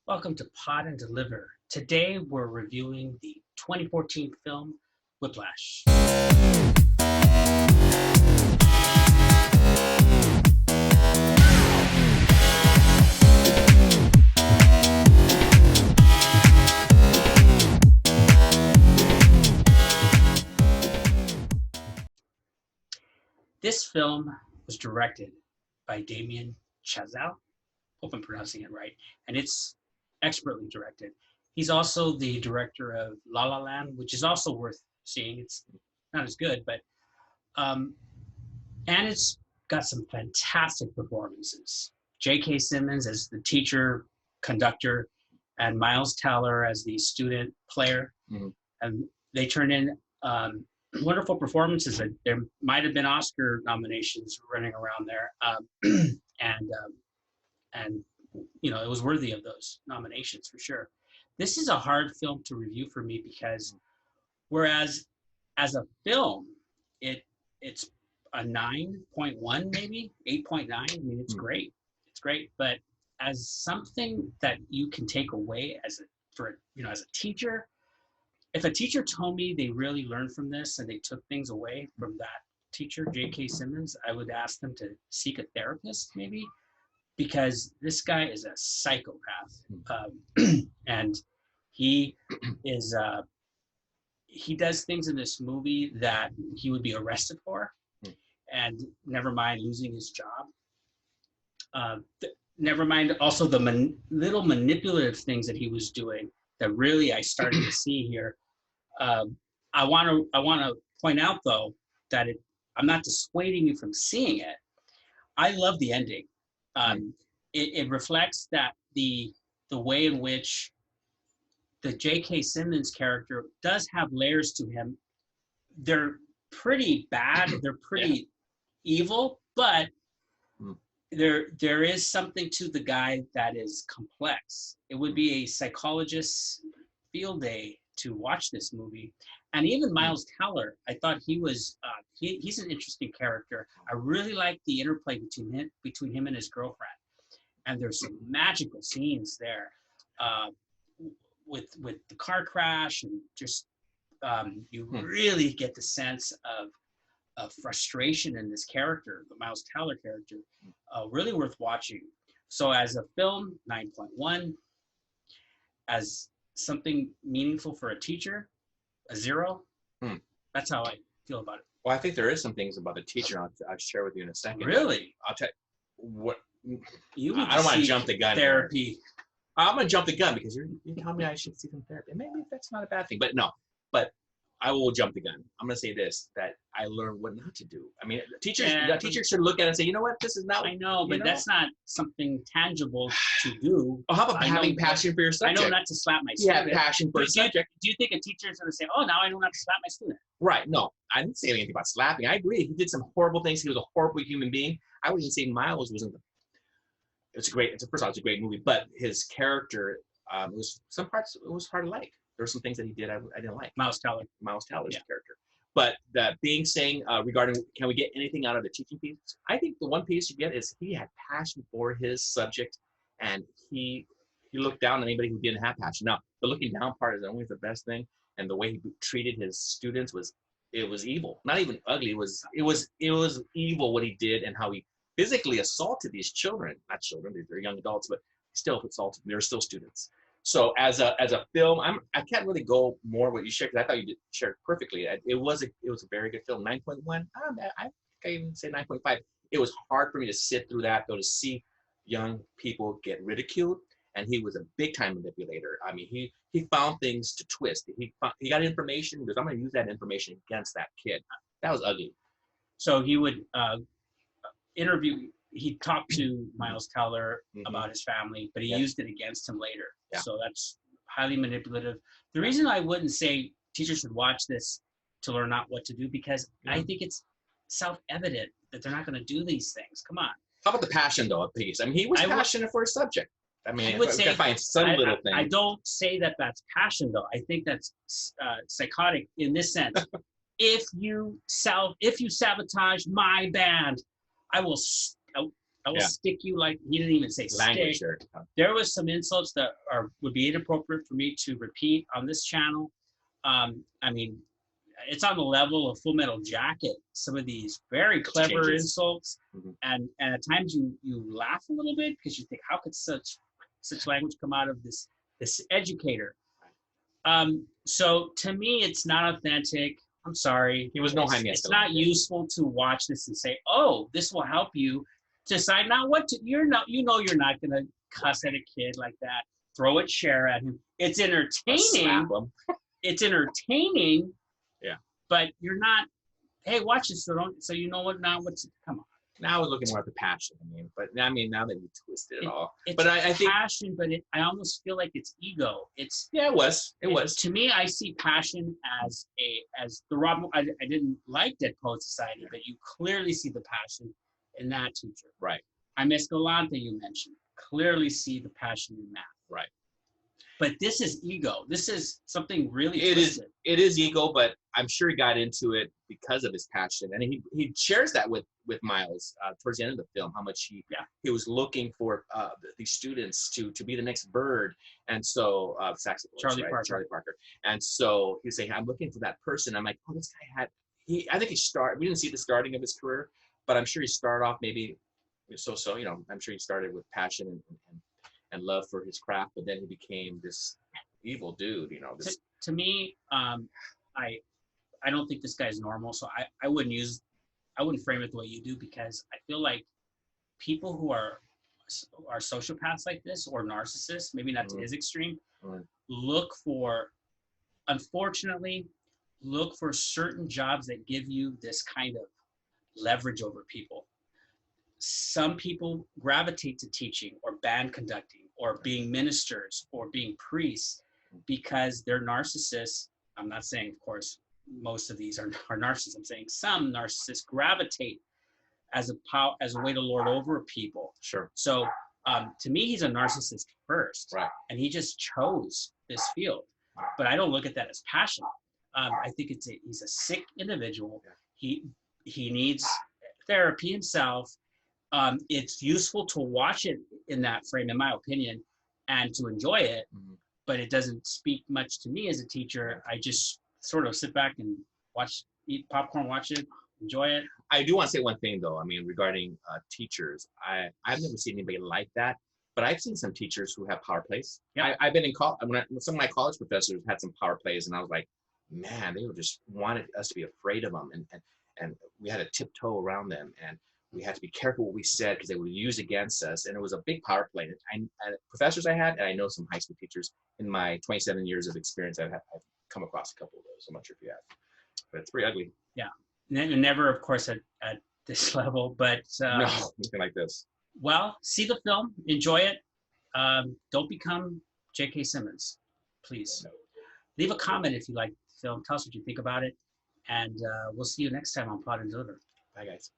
Welcome to Pod and Deliver. Today we're reviewing the 2014 film Whiplash. This film was directed by Damien Chazelle. Hope I'm pronouncing it right. And it's expertly directed. He's also the director of La La Land, which is also worth seeing. It's not as good, but and it's got some fantastic performances. J.K. Simmons as the teacher, conductor, and Miles Teller as the student player. Mm-hmm. And they turn in wonderful performances. There might have been Oscar nominations running around there, and you know, it was worthy of those nominations for sure. This is a hard film to review for me because whereas as a film, it's a 9.1, maybe 8.9. I mean, it's great. It's great. But as something that you can take away as a teacher, if a teacher told me they really learned from this and they took things away from that teacher, J.K. Simmons, I would ask them to seek a therapist maybe, because this guy is a psychopath. And he is, he does things in this movie that he would be arrested for, and never mind losing his job. Never mind also the little manipulative things that he was doing that really I started to see here. I want to point out though that I'm not dissuading you from seeing it. I love the ending. It reflects that the way in which the J.K. Simmons character does have layers to him. They're pretty bad. They're pretty evil, but there is something to the guy that is complex. It would be a psychologist's field day to watch this movie. And even Miles Teller, I thought he was he's an interesting character. I really like the interplay between him and his girlfriend. And there's some magical scenes there with the car crash, and just you really get the sense of frustration in this character, the Miles Teller character. Really worth watching. So as a film, 9.1. As something meaningful for a teacher, a 0. That's how I feel about it. Well, I think there is some things about the teacher I'll share with you in a second. Really? I'll tell you what. I don't want to jump the gun. Therapy. I'm going to jump the gun because you tell me I should see some therapy. Maybe that's not a bad thing, but no. But I will jump the gun. I'm going to say this, that I learned what not to do. I mean, teachers should look at it and say, you know what, this is not. I know, but that's not something tangible to do. Well, how about having passion for your subject? I know not to slap my student. Yeah, passion for a subject. Do you think a teacher is going to say, oh, now I know not to slap my student? Right. No, I didn't say anything about slapping. I agree. He did some horrible things. He was a horrible human being. I wouldn't say Miles wasn't. First of all, it's a great movie, but his character, some parts it was hard to like. There were some things that he did I didn't like. Miles Teller's character. But saying regarding, can we get anything out of the teaching piece? I think the one piece you get is he had passion for his subject, and he looked down on anybody who didn't have passion. Now, the looking down part is always the best thing, and the way he treated his students was evil. Not even ugly. It was evil what he did, and how he physically assaulted these children. Not children, they're young adults, but still assaulted. They're still students. So as a film, I can't really go more what you shared, because I thought you did share it perfectly. It was a very good film. 9.1. I can't even say 9.5. It was hard for me to sit through that, though, to see young people get ridiculed, and he was a big time manipulator. I mean, he found things to twist. He got information because I'm going to use that information against that kid. That was ugly. So he would he talked to Miles Teller about his family, but he used it against him later. Yeah. So that's highly manipulative. The reason I wouldn't say teachers should watch this to learn not what to do, because I think it's self-evident that they're not going to do these things. Come on. How about the passion, though, of piece? I mean, he was passionate for his subject. I mean, I would say find some little thing. I don't say that that's passion, though. I think that's psychotic in this sense. If you sabotage my band, I will I will Yeah. stick you like he didn't even say Language stick. there. There was some insults that would be inappropriate for me to repeat on this channel. I mean, it's on the level of Full Metal Jacket. Some of these very clever Exchanges. insults, Mhm. and at times you laugh a little bit because you think, how could such language come out of this educator? So to me, it's not authentic. I'm sorry. He was no Jaime It's Escalante. not useful to watch this and say, oh, this will help you decide not what to. You're not. You know, you're not going to cuss at a kid like that. Throw a chair at him. It's Or entertaining. slap him. It's entertaining. Yeah. But you're not. Hey, watch this. So you know what? Not what's. Come on. Now I was looking more at the passion. I mean, now that you twisted it all, It's but I think passion, but I almost feel like it's ego. It's yeah, it was. It was. to me. I see passion as the Rob. I didn't like Dead Poet Society, but you clearly see the passion in that teacher. Right. I'm Escalante. You mentioned clearly see the passion in that. Right. But this is ego. This is something really It twisted. It is ego, but I'm sure he got into it because of his passion, and he shares that with Miles towards the end of the film. How much he was looking for these students to be the next Bird, and so saxophonist, Charlie right? Parker. Charlie Parker, and so he's saying, "I'm looking for that person." I'm like, "Oh, this guy had." I think we didn't see the starting of his career, but I'm sure he started off maybe so. I'm sure he started with passion and love for his craft, but then he became this evil dude. To me, I don't think this guy's normal, so I wouldn't frame it the way you do, because I feel like people who are sociopaths like this, or narcissists, maybe not to his extreme, unfortunately, look for certain jobs that give you this kind of leverage over people. Some people gravitate to teaching or band conducting or being ministers or being priests because they're narcissists. I'm not saying, of course, most of these are narcissists. I'm saying some narcissists gravitate as a way to lord over people. Sure. So to me, he's a narcissist first, Right. and he just chose this field. But I don't look at that as passion. I think he's a sick individual. He needs therapy himself. It's useful to watch it in that frame, in my opinion, and to enjoy it. Mm-hmm. But it doesn't speak much to me as a teacher. I just sort of sit back and eat popcorn, watch it, enjoy it. I do want to say one thing though. I mean, regarding teachers, I've never seen anybody like that, but I've seen some teachers who have power plays. Yeah. I've been in college. Some of my college professors had some power plays, and I was like, man, they were just wanted us to be afraid of them, and we had to tiptoe around them, and we had to be careful what we said because they would use against us, and it was a big power play. And professors I had, and I know some high school teachers in my 27 years of experience, I've come across a couple of those. I'm not sure if you have, but it's pretty ugly. Yeah, never, of course, at this level, but No, nothing like this. Well, see the film, enjoy it. Don't become J.K. Simmons, please. No. Leave a comment if you like the film. Tell us what you think about it, and we'll see you next time on Plot and Deliver. Bye, guys.